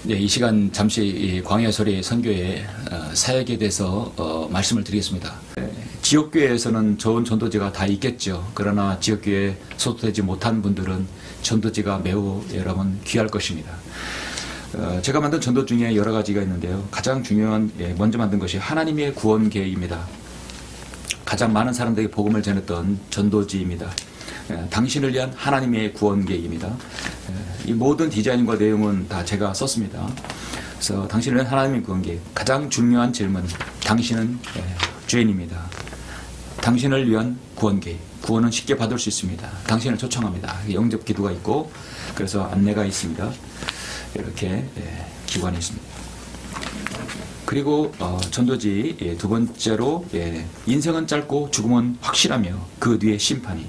네, 이 시간 잠시 이 광야 소리 선교의 사역에 대해서 말씀을 드리겠습니다. 지역교회에서는 좋은 전도지가 다 있겠죠. 그러나 지역교회에 소속되지 못한 분들은 전도지가 매우 여러분 귀할 것입니다. 제가 만든 전도 중에 여러 가지가 있는데요. 가장 중요한 먼저 만든 것이 하나님의 구원 계획입니다. 가장 많은 사람들에게 복음을 전했던 전도지입니다. 당신을 위한 하나님의 구원 계획입니다. 이 모든 디자인과 내용은 다 제가 썼습니다. 그래서 당신을 위한 하나님의 구원 계획, 가장 중요한 질문, 당신은 죄인입니다. 당신을 위한 구원 계획, 구원은 쉽게 받을 수 있습니다. 당신을 초청합니다. 영접 기도가 있고, 그래서 안내가 있습니다. 이렇게 기관이 있습니다. 그리고 전도지 두 번째로 인생은 짧고 죽음은 확실하며 그 뒤에 심판이.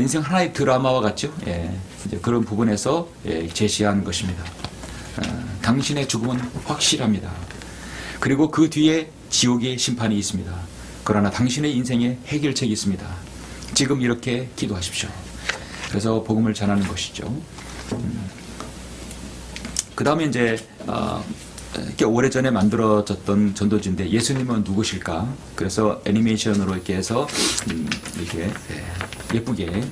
인생 하나의 드라마와 같죠. 이제 그런 부분에서 제시한 것입니다. 당신의 죽음은 확실합니다. 그리고 그 뒤에 지옥의 심판이 있습니다. 그러나 당신의 인생에 해결책이 있습니다. 지금 이렇게 기도하십시오. 그래서 복음을 전하는 것이죠. 그 다음에 이제 이렇게 오래전에 만들어졌던 전도지인데 예수님은 누구실까? 그래서 애니메이션으로 이렇게 해서 이렇게 예쁘게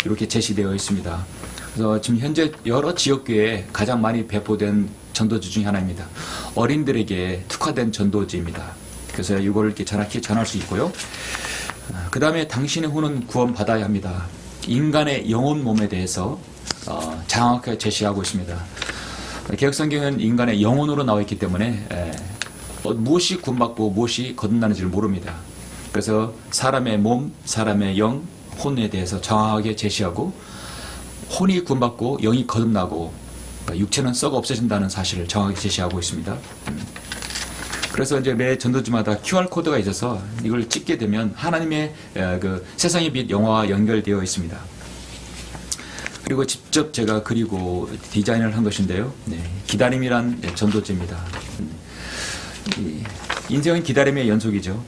이렇게 제시되어 있습니다. 그래서 지금 현재 여러 지역교회에 가장 많이 배포된 전도지 중에 하나입니다. 어린들에게 특화된 전도지입니다. 그래서 이걸 이렇게 정확히 전할 수 있고요. 그 다음에 당신의 혼은 구원받아야 합니다. 인간의 영혼 몸에 대해서 정확하게 제시하고 있습니다. 개혁성경은 인간의 영혼으로 나와 있기 때문에 무엇이 구원받고 무엇이 거듭나는지를 모릅니다. 그래서 사람의 몸, 사람의 영, 혼에 대해서 정확하게 제시하고 혼이 구원받고 영이 거듭나고 그러니까 육체는 썩어 없어진다는 사실을 정확하게 제시하고 있습니다. 그래서 이제 매 전도지마다 QR코드가 있어서 이걸 찍게 되면 하나님의 그 세상의 빛 영화와 연결되어 있습니다. 그리고 직접 제가 그리고 디자인을 한 것인데요. 기다림이란 전도지입니다. 인생은 기다림의 연속이죠.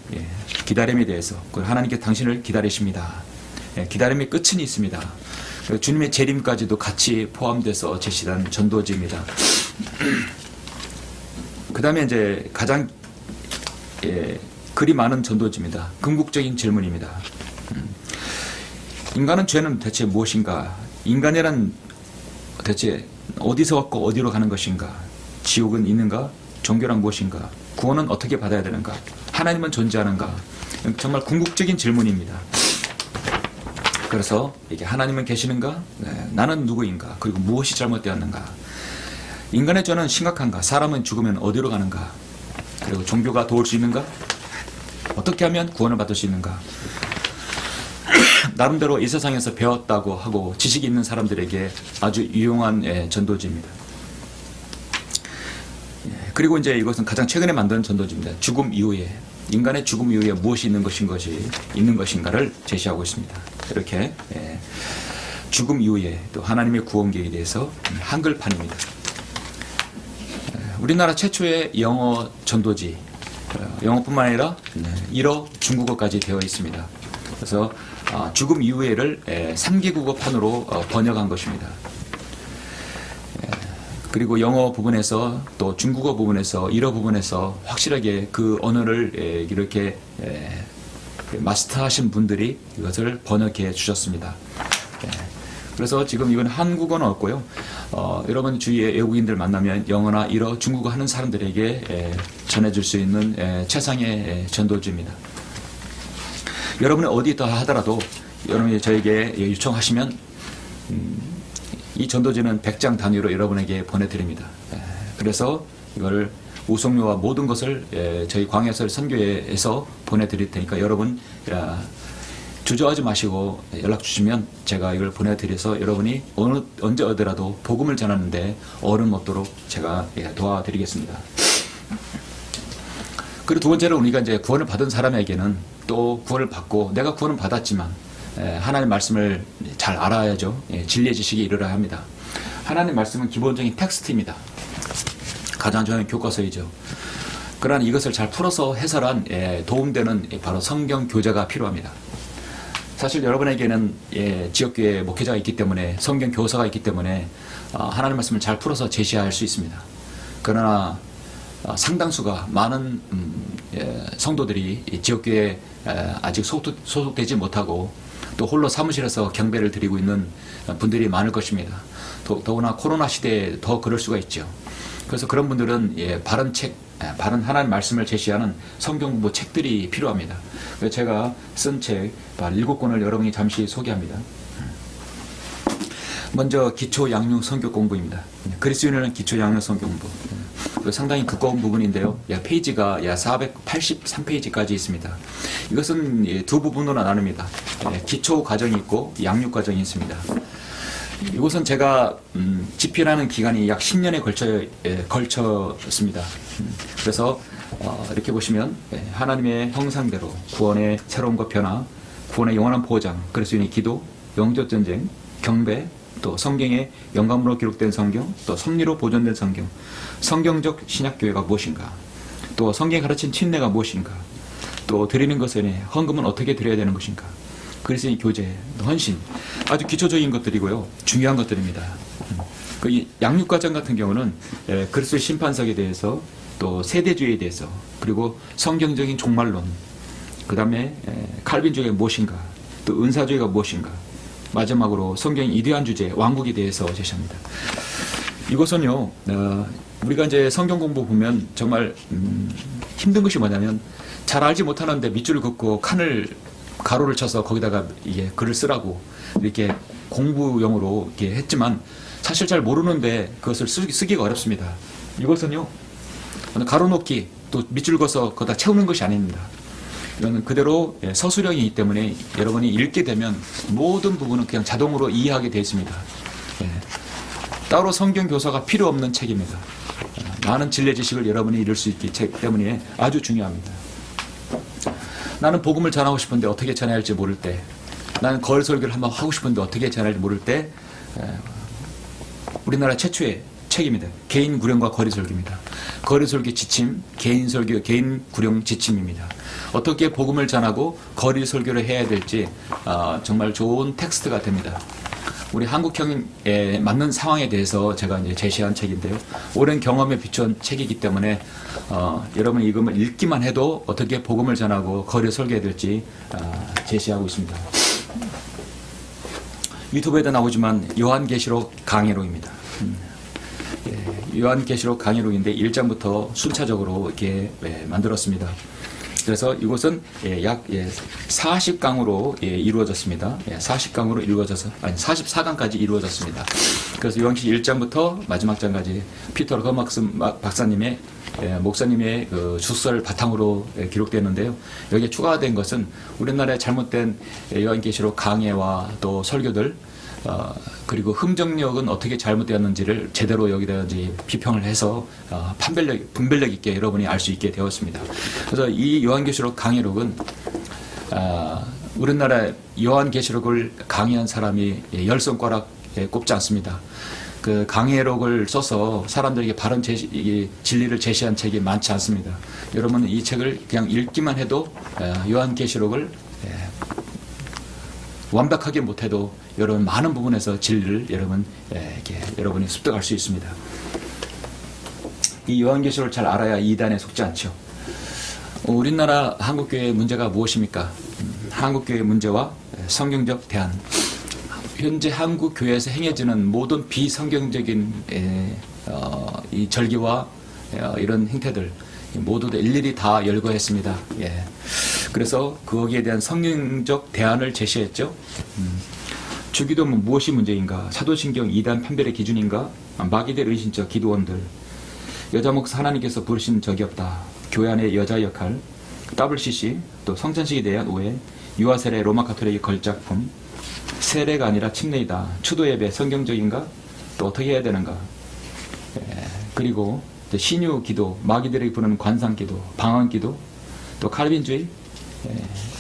기다림에 대해서 하나님께 당신을 기다리십니다. 기다림의 끝은 있습니다. 주님의 재림까지도 같이 포함돼서 제시한 전도지입니다. 그 다음에 이제 가장 글이 많은 전도지입니다. 궁극적인 질문입니다. 인간은 죄는 대체 무엇인가? 인간이란 대체 어디서 왔고 어디로 가는 것인가? 지옥은 있는가? 종교란 무엇인가? 구원은 어떻게 받아야 되는가? 하나님은 존재하는가? 정말 궁극적인 질문입니다. 그래서 이게 하나님은 계시는가? 나는 누구인가? 그리고 무엇이 잘못되었는가? 인간의 죄는 심각한가? 사람은 죽으면 어디로 가는가? 그리고 종교가 도울 수 있는가? 어떻게 하면 구원을 받을 수 있는가? 나름대로 이 세상에서 배웠다고 하고 지식이 있는 사람들에게 아주 유용한 전도지입니다. 그리고 이제 이것은 가장 최근에 만든 전도지입니다. 죽음 이후에, 인간의 죽음 이후에 무엇이 있는 것인가를 제시하고 있습니다. 이렇게 죽음 이후에 또 하나님의 구원 계획에 대해서 한글판입니다. 우리나라 최초의 영어 전도지, 영어뿐만 아니라 일어 중국어까지 되어 있습니다. 그래서 죽음 이후에를 3개국어판으로 번역한 것입니다. 그리고 영어 부분에서 또 중국어 부분에서 일어 부분에서 확실하게 그 언어를 이렇게 마스터하신 분들이 이것을 번역해 주셨습니다. 그래서 지금 이건 한국어는 없고요. 여러분 주위에 외국인들 만나면 영어나 일어 중국어 하는 사람들에게 전해줄 수 있는 최상의 전도지입니다. 여러분이 어디 있다 하더라도 여러분이 저에게 요청하시면 이 전도지는 100장 단위로 여러분에게 보내드립니다. 그래서 이걸 우송료와 모든 것을 저희 광야설 선교회에서 보내드릴 테니까 여러분 주저하지 마시고 연락 주시면 제가 이걸 보내드려서 여러분이 언제 어디라도 복음을 전하는데 어려움 없도록 제가 도와드리겠습니다. 그리고 두 번째로 우리가 이제 구원을 받은 사람에게는 또 구원을 받고 내가 구원을 받았지만 하나님의 말씀을 잘 알아야죠. 진리의 지식에 이르러야 합니다. 하나님의 말씀은 기본적인 텍스트입니다. 가장 중요한 교과서이죠. 그러나 이것을 잘 풀어서 해설한 도움되는 바로 성경 교재가 필요합니다. 사실 여러분에게는 지역교회 목회자가 있기 때문에 성경 교사가 있기 때문에 하나님의 말씀을 잘 풀어서 제시할 수 있습니다. 그러나 상당수가 많은 성도들이 이 지역교회에 아직 소속되지 못하고 또 홀로 사무실에서 경배를 드리고 있는 분들이 많을 것입니다. 더구나 코로나 시대에 더 그럴 수가 있죠. 그래서 그런 분들은 바른 책, 바른 하나님 말씀을 제시하는 성경 공부 책들이 필요합니다. 그래서 제가 쓴 책 7권을 여러분이 잠시 소개합니다. 먼저 기초 양육 성경 공부입니다. 그리스도인은 기초 양육 성경 공부. 상당히 두꺼운 부분인데요. 페이지가 483페이지까지 있습니다. 이것은 두 부분으로 나눕니다. 기초 과정이 있고 양육 과정이 있습니다. 이것은 제가 집필하는 기간이 약 10년에 걸쳤습니다. 그래서 이렇게 보시면 하나님의 형상대로 구원의 새로움과 변화, 구원의 영원한 보장, 그리스도인의 기도, 영적 전쟁, 경배, 또 성경의 영감으로 기록된 성경, 또 섭리로 보존된 성경, 성경적 신약교회가 무엇인가, 또 성경이 가르친 친례가 무엇인가, 또 드리는 것에 헌금은 어떻게 드려야 되는 것인가, 그리스도인 교제, 헌신, 아주 기초적인 것들이고요. 중요한 것들입니다. 그 양육과정 같은 경우는 그리스도의 심판석에 대해서, 또 세대주의에 대해서, 그리고 성경적인 종말론, 그 다음에 칼빈주의가 무엇인가, 또 은사주의가 무엇인가, 마지막으로 성경의 이대한 주제, 왕국에 대해서 제시합니다. 이것은요, 우리가 이제 성경 공부 보면 정말 힘든 것이 뭐냐면 잘 알지 못하는데 밑줄을 긋고 가로를 쳐서 거기다가 이게 글을 쓰라고 이렇게 공부용으로 이렇게 했지만 사실 잘 모르는데 그것을 쓰기가 어렵습니다. 이것은요, 가로놓기 또 밑줄 그어서 거기다 채우는 것이 아닙니다. 이거는 그대로 서술형이기 때문에 여러분이 읽게 되면 모든 부분은 그냥 자동으로 이해하게 되어 있습니다. 따로 성경 교사가 필요 없는 책입니다. 많은 진리 지식을 여러분이 이룰 수 있기 때문에 아주 중요합니다. 나는 복음을 전하고 싶은데 어떻게 전해야 할지 모를 때, 나는 거리 설교를 한번 하고 싶은데 어떻게 전해야 할지 모를 때, 우리나라 최초의 책입니다. 개인 구령과 거리 설교입니다. 거리 설교 지침, 개인 설교, 개인 구령 지침입니다. 어떻게 복음을 전하고 거리 설교를 해야 될지 정말 좋은 텍스트가 됩니다. 우리 한국형에 맞는 상황에 대해서 제가 이제 제시한 책인데요. 오랜 경험에 비춘 책이기 때문에 여러분이 이걸 읽기만 해도 어떻게 복음을 전하고 거리 설교해야 될지 제시하고 있습니다. 유튜브에도 나오지만 요한계시록 강해록입니다. 요한계시록 강해록인데 1장부터 순차적으로 이렇게 만들었습니다. 그래서 이것은 약 40강으로 이루어졌습니다. 40강으로 이루어져서, 아니 44강까지 이루어졌습니다. 그래서 요한계시록 1장부터 마지막 장까지 피터 거막슨 박사님의 목사님의 그 주서를 바탕으로 기록되는데요. 여기에 추가된 것은 우리나라의 잘못된 요한계시록 강해와 또 설교들, 그리고 흠정력은 어떻게 잘못되었는지를 제대로 여기다 이제 비평을 해서 분별력 있게 여러분이 알 수 있게 되었습니다. 그래서 이 요한계시록 강해록은 우리나라 요한계시록을 강의한 사람이 10손가락에 꼽지 않습니다. 그 강해록을 써서 사람들에게 바른 진리를 제시한 책이 많지 않습니다. 여러분은 이 책을 그냥 읽기만 해도 요한계시록을 완벽하게 못해도 여러분 많은 부분에서 진리를 여러분이 습득할 수 있습니다. 이 요한계시록을 잘 알아야 이단에 속지 않죠. 우리나라 한국교회의 문제가 무엇입니까? 한국교회의 문제와 성경적 대안. 현재 한국교회에서 행해지는 모든 비성경적인 이 절기와 이런 행태들 모두 일일이 다 열거했습니다. 그래서 거기에 대한 성경적 대안을 제시했죠. 주기도는 무엇이 문제인가? 사도신경 2단 판별의 기준인가? 마귀들 의신적 기도원들, 여자 목사 하나님께서 부르신 적이 없다, 교회 안의 여자 역할, WCC, 또 성찬식에 대한 오해, 유아세례 로마 가톨릭의 걸작품, 세례가 아니라 침례이다, 추도예배 성경적인가? 또 어떻게 해야 되는가? 그리고 신유 기도, 마귀들에게 부르는 관상 기도, 방언 기도, 또 칼빈주의,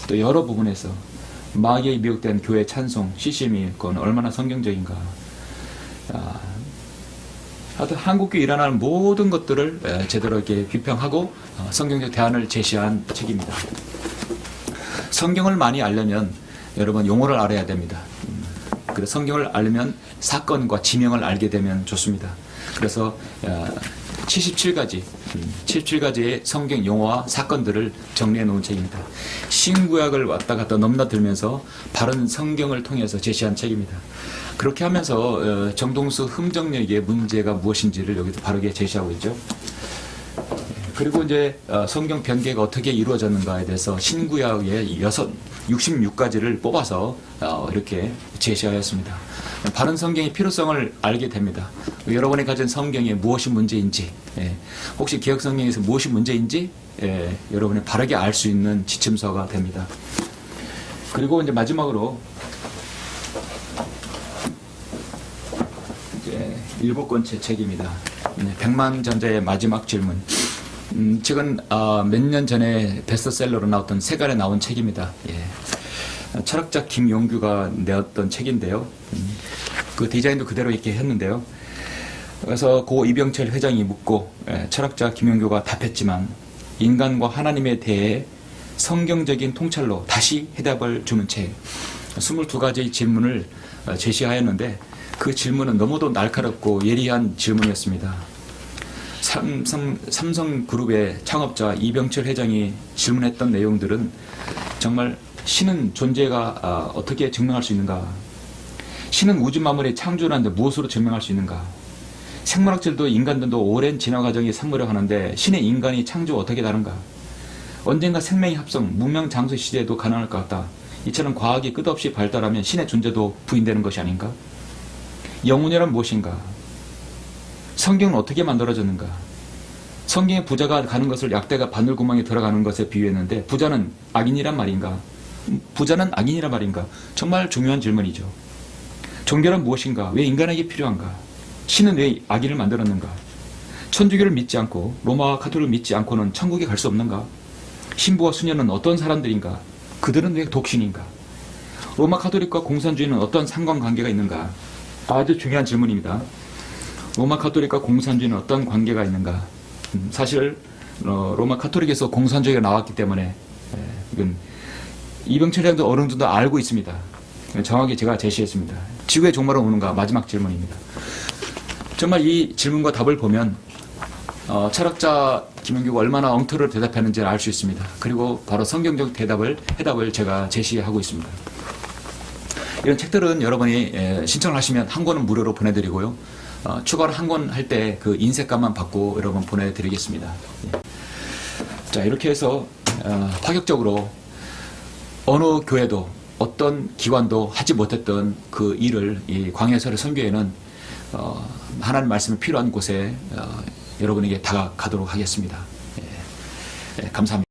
또 여러 부분에서 마귀에 미혹된 교회 찬송, CCM이 그건 얼마나 성경적인가. 하여튼 한국교회 일어나는 모든 것들을 제대로 이렇게 비평하고 성경적 대안을 제시한 책입니다. 성경을 많이 알려면 여러분 용어를 알아야 됩니다. 그래서 성경을 알면 사건과 지명을 알게 되면 좋습니다. 그래서 77가지의 성경 용어와 사건들을 정리해 놓은 책입니다. 신구약을 왔다 갔다 넘나들면서 바른 성경을 통해서 제시한 책입니다. 그렇게 하면서 정동수 흠정력의 문제가 무엇인지를 여기도 바르게 제시하고 있죠. 그리고 이제 성경 변개가 어떻게 이루어졌는가에 대해서 신구약의 66가지를 뽑아서 이렇게 제시하였습니다. 바른 성경의 필요성을 알게 됩니다. 여러분이 가진 성경에 무엇이 문제인지, 혹시 개혁성경에서 무엇이 문제인지 여러분이 바르게 알 수 있는 지침서가 됩니다. 그리고 이제 마지막으로 이제 7권째 책입니다. 백만전자의 마지막 질문. 책은 몇 년 전에 베스트셀러로 나왔던 세간에 나온 책입니다. 철학자 김용규가 내었던 책인데요. 그 디자인도 그대로 이렇게 했는데요. 그래서 고 이병철 회장이 묻고 철학자 김용규가 답했지만 인간과 하나님에 대해 성경적인 통찰로 다시 해답을 주는 책. 22가지의 질문을 제시하였는데 그 질문은 너무도 날카롭고 예리한 질문이었습니다. 삼성그룹의 창업자 이병철 회장이 질문했던 내용들은 정말 신은 존재가 어떻게 증명할 수 있는가? 신은 우주 만물의 창조라는데 무엇으로 증명할 수 있는가? 생물학자들도 인간들도 오랜 진화 과정이 산물하는데 신의 인간이 창조 어떻게 다른가? 언젠가 생명의 합성, 문명 장수 시대에도 가능할 것 같다. 이처럼 과학이 끝없이 발달하면 신의 존재도 부인되는 것이 아닌가? 영혼이란 무엇인가? 성경은 어떻게 만들어졌는가? 성경에 부자가 가는 것을 약대가 바늘구멍에 들어가는 것에 비유했는데 부자는 악인이란 말인가? 부자는 악인이란 말인가? 정말 중요한 질문이죠. 종교란 무엇인가? 왜 인간에게 필요한가? 신은 왜 악인을 만들었는가? 천주교를 믿지 않고 로마 가톨릭을 믿지 않고는 천국에 갈 수 없는가? 신부와 수녀는 어떤 사람들인가? 그들은 왜 독신인가? 로마 가톨릭과 공산주의는 어떤 상관관계가 있는가? 아주 중요한 질문입니다. 로마 가톨릭과 공산주의는 어떤 관계가 있는가? 사실 로마 가톨릭에서 공산주의가 나왔기 때문에 이건 이병철 회장도 어느 정도 알고 있습니다. 정확히 제가 제시했습니다. 지구의 종말은 오는가? 마지막 질문입니다. 정말 이 질문과 답을 보면 철학자 김용규가 얼마나 엉터리로 대답했는지를 알 수 있습니다. 그리고 바로 성경적 해답을 제가 제시하고 있습니다. 이런 책들은 여러분이 신청을 하시면 한 권은 무료로 보내드리고요. 추가로 한 권 할 때 그 인쇄값만 받고 여러분 보내드리겠습니다. 자, 이렇게 해서 파격적으로 어느 교회도 어떤 기관도 하지 못했던 그 일을 이 광야설의 선교회는 하나님 말씀이 필요한 곳에 여러분에게 다가가도록 하겠습니다. 감사합니다.